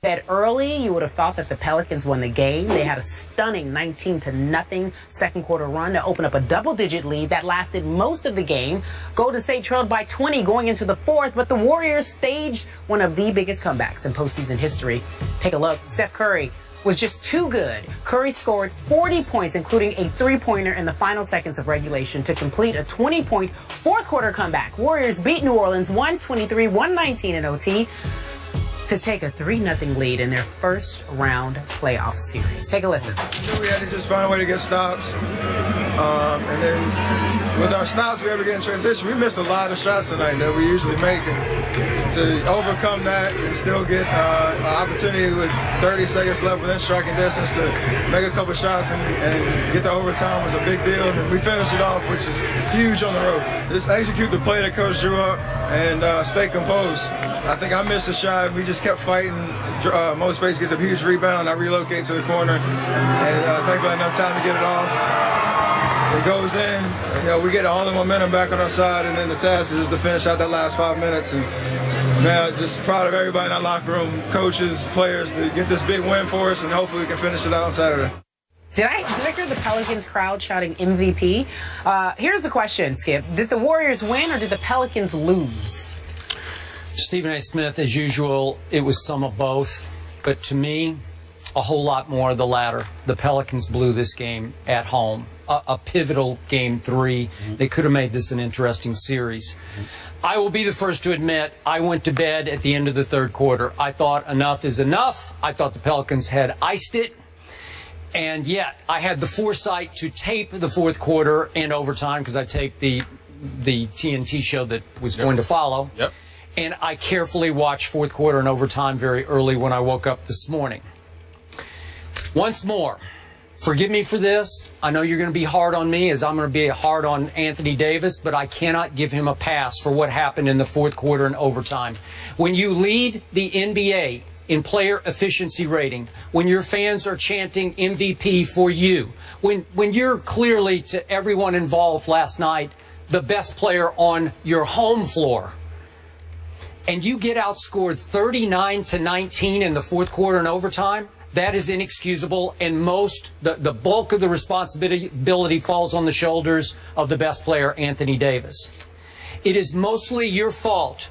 Bed early, you would have thought that the Pelicans won the game. They had a stunning 19-0 second quarter run to open up a double-digit lead that lasted most of the game. Golden State trailed by 20 going into the fourth, but the Warriors staged one of the biggest comebacks in postseason history. Take a look. Steph Curry was just too good. Curry scored 40 points, including a three-pointer in the final seconds of regulation to complete a 20-point fourth quarter comeback. Warriors beat New Orleans 123-119 in OT. to take a 3-0 lead in their first round playoff series. Take a listen. We had to just find a way to get stops. And then with our stops, we were able to get in transition. We missed a lot of shots tonight that we usually make. And to overcome that and still get an opportunity with 30 seconds left within striking distance to make a couple shots and get the overtime was a big deal. And we finished it off, which is huge on the road. Just execute the play that Coach drew up and stay composed. I think I missed a shot. We just kept fighting. Mo Space gets a huge rebound. I relocate to the corner, and thankfully enough time to get it off. It goes in. And, we get all the momentum back on our side, and then the task is just to finish out that last 5 minutes. And man, just proud of everybody in our locker room, coaches, players, to get this big win for us, and hopefully we can finish it out on Saturday. Did I hear the Pelicans crowd shouting MVP? Here's the question, Skip. Did the Warriors win or did the Pelicans lose? Stephen A. Smith, as usual, it was some of both. But to me, a whole lot more of the latter. The Pelicans blew this game at home. A pivotal game 3. They could have made this an interesting series. I will be the first to admit I went to bed at the end of the third quarter. I thought enough is enough. I thought the Pelicans had iced it. And yet, I had the foresight to tape the fourth quarter and overtime because I taped the TNT show that was going to follow. Yep. And I carefully watched fourth quarter and overtime very early when I woke up this morning. Once more, forgive me for this. I know you're going to be hard on me as I'm going to be hard on Anthony Davis, but I cannot give him a pass for what happened in the fourth quarter and overtime. When you lead the NBA in player efficiency rating, when your fans are chanting MVP for you, when you're clearly, to everyone involved last night, the best player on your home floor, and you get outscored 39-19 in the fourth quarter and overtime, that is inexcusable, and the bulk of the responsibility falls on the shoulders of the best player, Anthony Davis. It is mostly your fault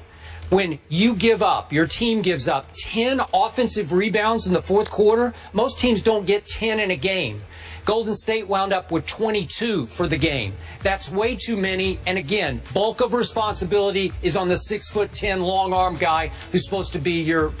when you give up, your team gives up 10 offensive rebounds in the fourth quarter. Most teams don't get 10 in a game. Golden State wound up with 22 for the game. That's way too many. And again, bulk of responsibility is on the 6'10" long arm guy who's supposed to be your,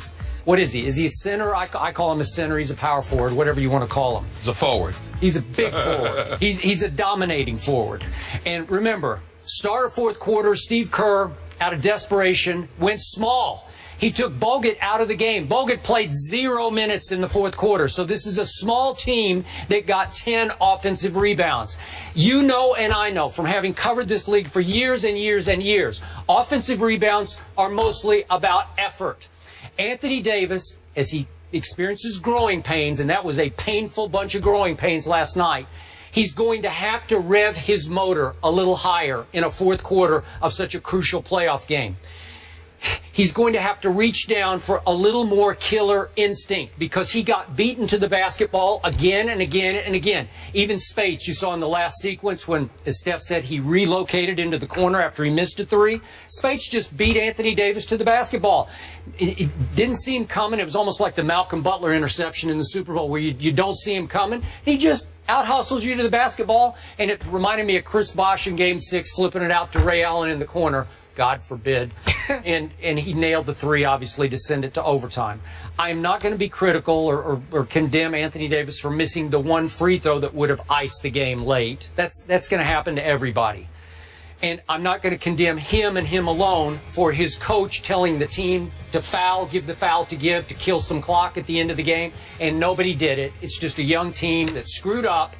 what is he? Is he a center? I call him a center. He's a power forward, whatever you want to call him. He's a forward. He's a big forward. He's a dominating forward. And remember, start of fourth quarter, Steve Kerr, out of desperation, went small. He took Bogut out of the game. Bogut played 0 minutes in the fourth quarter. So this is a small team that got 10 offensive rebounds. You know and I know from having covered this league for years and years and years, offensive rebounds are mostly about effort. Anthony Davis, as he experiences growing pains, and that was a painful bunch of growing pains last night, he's going to have to rev his motor a little higher in a fourth quarter of such a crucial playoff game. He's going to have to reach down for a little more killer instinct because he got beaten to the basketball again and again and again. Even Spates, you saw in the last sequence when, as Steph said, he relocated into the corner after he missed a three. Spates just beat Anthony Davis to the basketball. It didn't see him coming. It was almost like the Malcolm Butler interception in the Super Bowl where you don't see him coming. He just out-hustles you to the basketball, and it reminded me of Chris Bosh in Game 6 flipping it out to Ray Allen in the corner. God forbid. and he nailed the three, obviously, to send it to overtime. I am not going to be critical or condemn Anthony Davis for missing the one free throw that would have iced the game late. That's going to happen to everybody. And I'm not going to condemn him and him alone for his coach telling the team to foul, give the foul to give, to kill some clock at the end of the game, and nobody did it. It's just a young team that screwed up.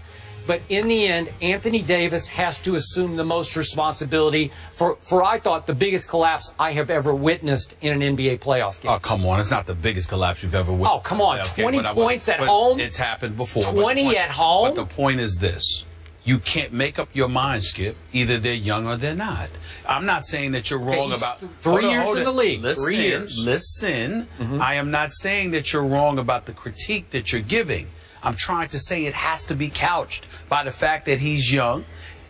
But in the end, Anthony Davis has to assume the most responsibility for I thought, the biggest collapse I have ever witnessed in an NBA playoff game. Oh, come on. It's not the biggest collapse you've ever witnessed. Oh, come on. 20 points at home. It's happened before. 20 at home. But the point is this. You can't make up your mind, Skip. Either they're young or they're not. I'm not saying that you're wrong about 3 years in the league. Listen, 3 years. Listen. I am not saying that you're wrong about the critique that you're giving. I'm trying to say it has to be couched by the fact that he's young.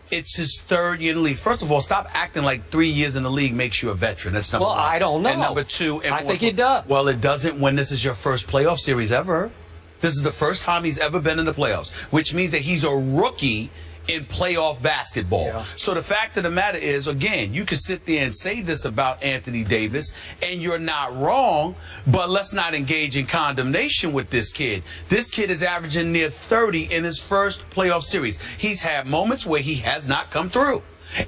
It's his 3rd year in the league. First of all, stop acting like 3 years in the league makes you a veteran. That's number one. Well, I don't know. And number two, I think it does. Well, it doesn't when this is your first playoff series ever. This is the first time he's ever been in the playoffs, which means that he's a rookie in playoff basketball. Yeah. So the fact of the matter is, again, you can sit there and say this about Anthony Davis, and you're not wrong, but let's not engage in condemnation with this kid. This kid is averaging near 30 in his first playoff series. He's had moments where he has not come through.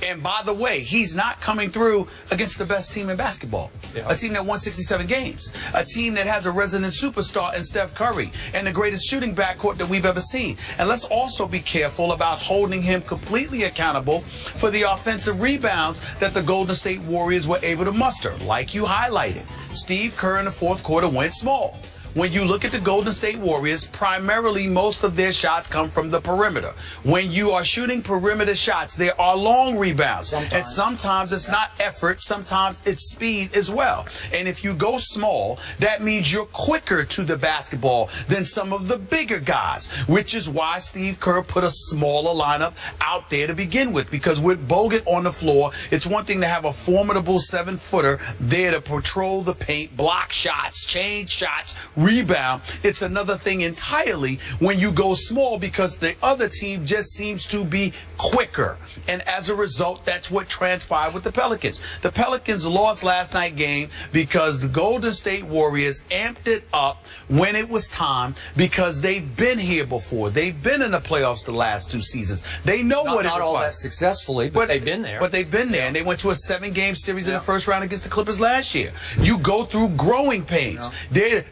And by the way, he's not coming through against the best team in basketball. Yeah. A team that won 67 games. A team that has a resident superstar in Steph Curry and the greatest shooting backcourt that we've ever seen. And let's also be careful about holding him completely accountable for the offensive rebounds that the Golden State Warriors were able to muster. Like you highlighted, Steve Kerr in the 4th quarter went small. When you look at the Golden State Warriors, primarily most of their shots come from the perimeter. When you are shooting perimeter shots, there are long rebounds. And sometimes it's not effort, sometimes it's speed as well. And if you go small, that means you're quicker to the basketball than some of the bigger guys, which is why Steve Kerr put a smaller lineup out there to begin with. Because with Bogut on the floor, it's one thing to have a formidable 7-footer there to patrol the paint, block shots, change shots, rebound. It's another thing entirely when you go small because the other team just seems to be quicker. And as a result, that's what transpired with the Pelicans. The Pelicans lost last night's game because the Golden State Warriors amped it up when it was time because they've been here before. They've been in the playoffs the last 2 seasons. They know what it requires. Not all that successfully, but they've been there. But they've been there, and they went to a 7-game series in the first round against the Clippers last year. You go through growing pains.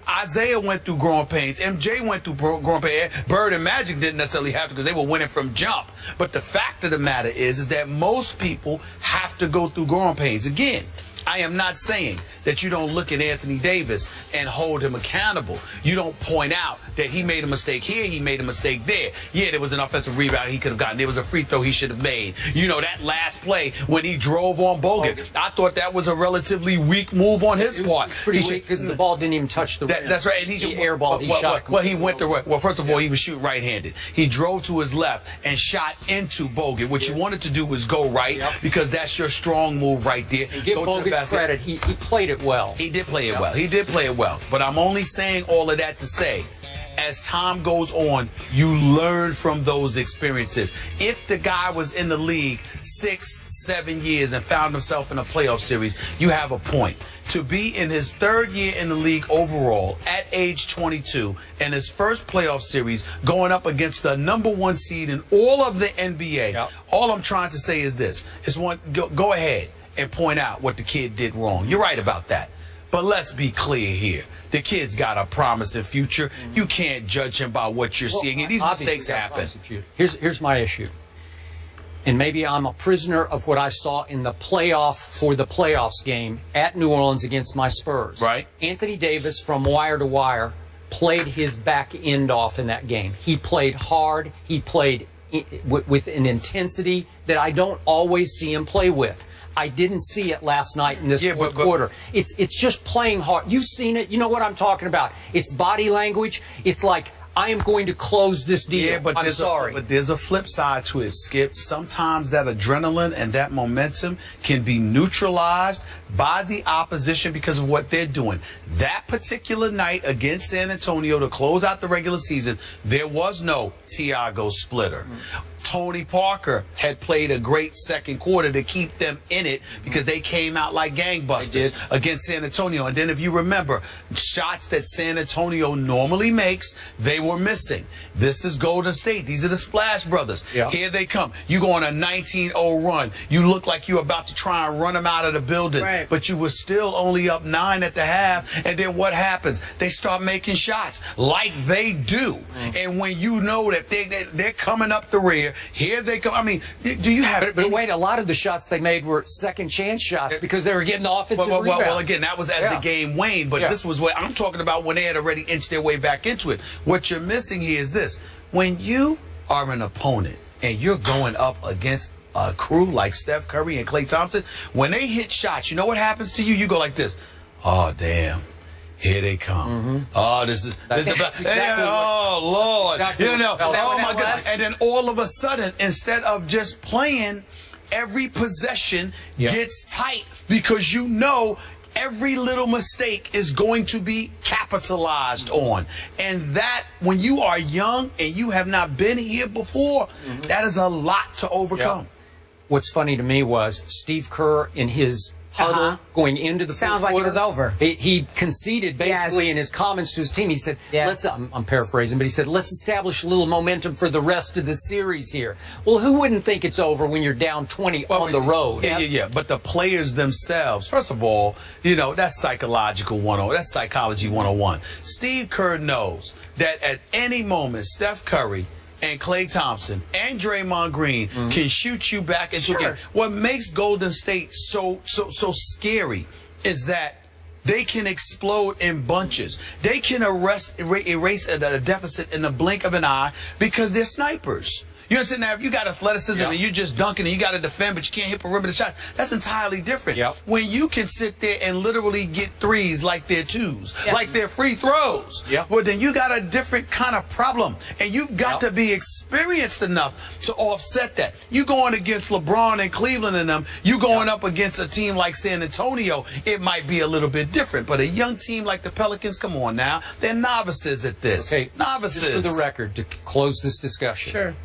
Isaiah went through growing pains. MJ went through growing pains. Bird and Magic didn't necessarily have to because they were winning from jump. But the fact of the matter is that most people have to go through growing pains. Again, I am not saying that you don't look at Anthony Davis and hold him accountable. You don't point out that he made a mistake here, he made a mistake there. Yeah, there was an offensive rebound he could have gotten. There was a free throw he should have made. You know, that last play when he drove on Bogut, I thought that was a relatively weak move on his part. It was pretty weak because the ball didn't even touch the rim. That's right. And he airballed, he shot. Well, he went the right. Well, first of all, he was shooting right-handed. He drove to his left and shot into Bogut. What you wanted to do was go right because that's your strong move right there. And give Bogut credit. He played it well. He did play it well. He did play it well. But I'm only saying all of that to say, as time goes on, you learn from those experiences. If the guy was in the league 6, 7 years and found himself in a playoff series, you have a point. To be in his 3rd year in the league overall at age 22 and his first playoff series going up against the #1 seed in all of the NBA, all I'm trying to say is this. Go ahead and point out what the kid did wrong. You're right about that. But let's be clear here. The kid's got a promising future. You can't judge him by what you're seeing. And these mistakes happen. Here's my issue. And maybe I'm a prisoner of what I saw in the playoffs game at New Orleans against my Spurs. Right. Anthony Davis, from wire to wire, played his back end off in that game. He played hard. He played with an intensity that I don't always see him play with. I didn't see it last night in this 4th quarter. It's just playing hard. You've seen it. You know what I'm talking about. It's body language. It's like, I am going to close this deal. Yeah, but I'm sorry. But there's a flip side to it, Skip. Sometimes that adrenaline and that momentum can be neutralized by the opposition because of what they're doing. That particular night against San Antonio to close out the regular season, there was no Tiago splitter. Tony Parker had played a great 2nd quarter to keep them in it because they came out like gangbusters against San Antonio. And then if you remember, shots that San Antonio normally makes, they were missing. This is Golden State. These are the Splash Brothers. Here they come. You go on a 19-0 run. You look like you're about to try and run them out of the building, but you were still only up 9 at the half. And then what happens? They start making shots like they do. And when you know that they're coming up the rear, here they come. I mean, do you have... But wait, a lot of the shots they made were second chance shots because they were getting the offensive rebound. Well, again, that was as the game waned, but this was what I'm talking about when they had already inched their way back into it. What you're missing here is this. When you are an opponent and you're going up against a crew like Steph Curry and Klay Thompson, when they hit shots, you know what happens to you? You go like this. Oh, damn. Here they come. Oh, this is exactly oh, Lord. Exactly you know, oh, my God. was. And then all of a sudden, instead of just playing, every possession gets tight because you know every little mistake is going to be capitalized on. And that, when you are young and you have not been here before, that is a lot to overcome. What's funny to me was Steve Kerr in his huddle going into the Sounds fourth like quarter. it was over. He conceded basically in his comments to his team. He said, let's, I'm paraphrasing, but he said, let's establish a little momentum for the rest of the series here. Well, who wouldn't think it's over when you're down 20 on the road? Yeah. But the players themselves, first of all, you know, that's psychological 101. That's psychology 101. Steve Kerr knows that at any moment, Steph Curry and Klay Thompson and Draymond Green can shoot you back into a game. What makes Golden State so scary is that they can explode in bunches. They can erase a deficit in the blink of an eye because they're snipers. You understand? Now, if you got athleticism and you're just dunking and you got to defend, but you can't hit perimeter shots, that's entirely different. When you can sit there and literally get threes like they're twos, like they're free throws, well, then you got a different kind of problem. And you've got to be experienced enough to offset that. You going against LeBron and Cleveland and them, you going up against a team like San Antonio, it might be a little bit different. But a young team like the Pelicans, come on now, they're novices at this. Novices. Just for the record, to close this discussion. Sure.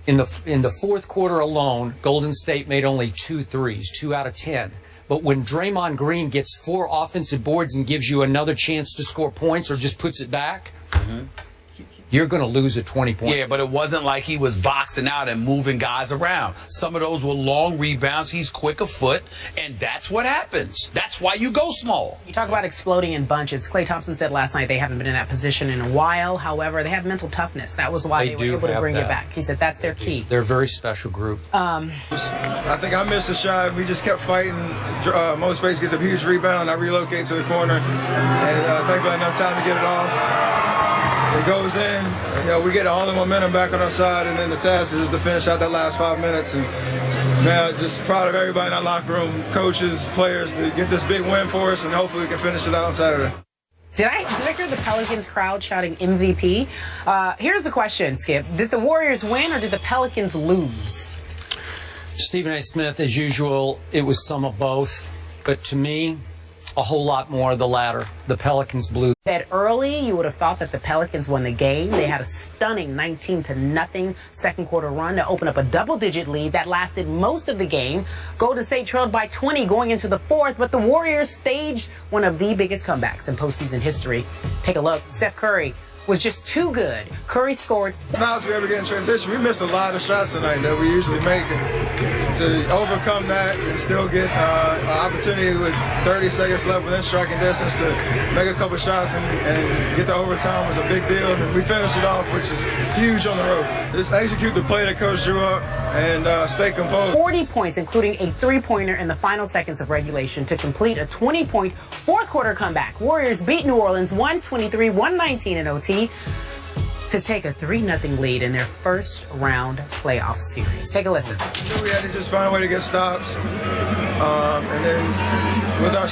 In the fourth quarter alone, Golden State made only 2 threes, 2 out of 10. But when Draymond Green gets 4 offensive boards and gives you another chance to score points or just puts it back, you're going to lose at 20 points. Yeah, but it wasn't like he was boxing out and moving guys around. Some of those were long rebounds. He's quick of foot, and that's what happens. That's why you go small. You talk about exploding in bunches. Klay Thompson said last night they haven't been in that position in a while. However, they have mental toughness. That was why they were able to bring it back. He said that's their key. They're a very special group. I think I missed a shot. We just kept fighting. Mo Space gets a huge rebound. I relocate to the corner, and thankfully enough time to get it off. It goes in, and, you know, we get all the momentum back on our side, and then the task is just to finish out that last 5 minutes. And man, just proud of everybody in our locker room, coaches, players, to get this big win for us, and hopefully we can finish it out on Saturday. Did I hear the Pelicans crowd shouting MVP? Here's the question, Skip. Did the Warriors win or did the Pelicans lose? Stephen A. Smith, as usual, it was some of both. But to me, a whole lot more of the latter. The Pelicans blew. That early, you would have thought that the Pelicans won the game. They had a stunning 19-0 second quarter run to open up a double-digit lead that lasted most of the game. Golden State trailed by 20 going into the fourth, but the Warriors staged one of the biggest comebacks in postseason history. Take a look. Steph Curry was just too good. Curry scored. Fouls we ever get in transition. We missed a lot of shots tonight that we usually make, and to overcome that and still get an opportunity with 30 seconds left within striking distance to make a couple shots and get the overtime was a big deal. And we finished it off, which is huge on the road. Just execute the play that coach drew up and stay composed. 40 points, including a three-pointer in the final seconds of regulation to complete a 20-point fourth quarter comeback. Warriors beat New Orleans 123-119 in OT to take a 3-0 lead in their first round playoff series. Take a listen. We had to just find a way to get stops, and then with our